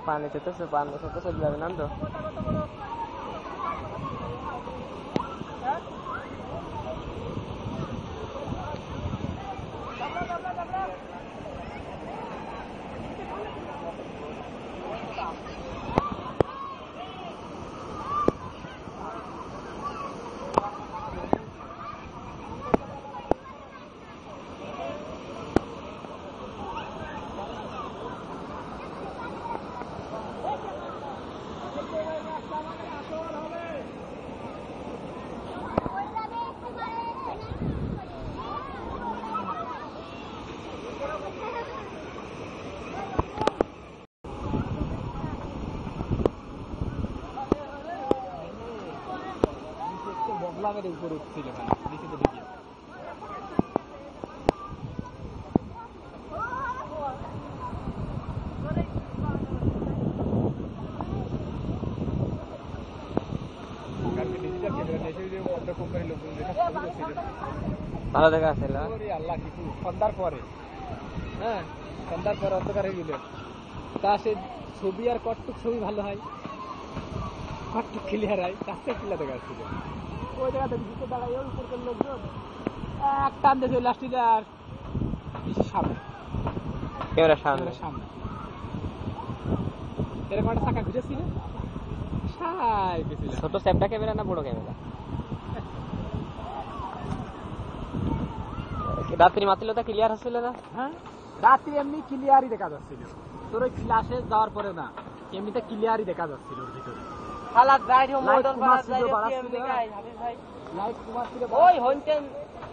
पानी से तो सब जावे ना तो বগলামের উপরে উঠছিল নিচে তো দেখি ভালো দেখা আসছিল আল্লাহ কিছু সন্ধ্যার পরে হ্যাঁ সন্ধ্যার পরে অন্ধকার হয়ে গেল তা সে ছবি আর কটটুক ছবি ভালো হয় কটটুক ক্লিয়ার হয় কাছে ক্লিয়ার দেখা আসছিল ওই জায়গাতে ভিতরে দাঁড়ায় ওই উপরকার লোকজন এক টান দিয়ে চলে আসছিল আর সামনে ক্যামেরা সামনে এরকম একটা চাকা ঘুরেছিল ছোট স্যাপটা ক্যামেরা না বড় ক্যামেরা রাত্রি মাত্র তো ক্লিয়ার হচ্ছিল না হ্যাঁ রাত্রি এমনি ক্লিয়ারই দেখা যাচ্ছিল তোর ওই ক্লাসে যাওয়ার পরে না এমনিতে ক্লিয়ারই দেখা যাচ্ছিল ওর ভিতরে হালাত যাই রে মডার্ন বাড়াস যাই এমনি গাই হাবিব ভাই লাইট কুমার ছিল ওই হইতেন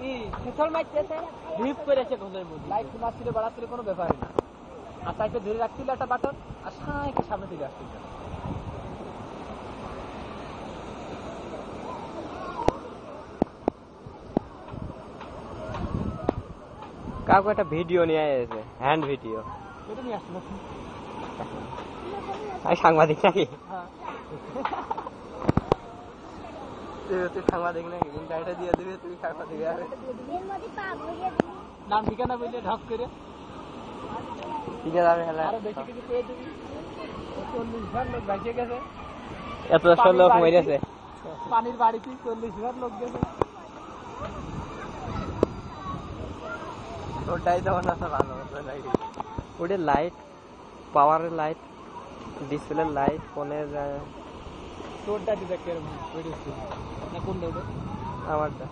ই ফেসল মাইতেছে ডিপ করেছে ঘরের মধ্যে লাইট কুমার ছিল বাড়াচ্ছিল কোনো ব্যাপারই না আর সাইডে ধরে রাখছিল একটা বাটন আর সাইকে সামনে দিকে আসছিল কাকু একটা ভিডিও নিয়ে এসেছে হ্যান্ড ভিডিও এটা নিয়ে আসলো আমি সাংবাদিক নাকি তুই সাংবাদিক নাকি গাড়িটা দিয়ে দিবি তুই সাংবাদিক নাম ঠিকানা বললে ঢক করে ঠিক আছে আরো বেশি কিছু পেয়ে দিবি 40,000 লোক ভাইসে গেছে এত লোক মরেছে পানির বাড়িতে 40,000 লোক গেছে ওটাই তো ভালো ওটা লাইট পাওয়ারের লাইট ডিসপ্লে লাইট ফোনের তোরটা দিতে কেরম না কোনটা ওটা আমারটা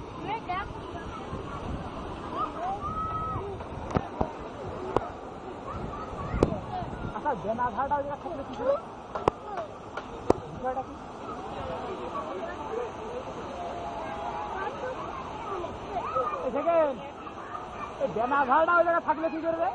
আচ্ছা জেনাভারটা ওই জায়গা থাকলে কি ছিল বিষয়টা কি জেনাভারটা ওই জায়গা থাকলে কি করবে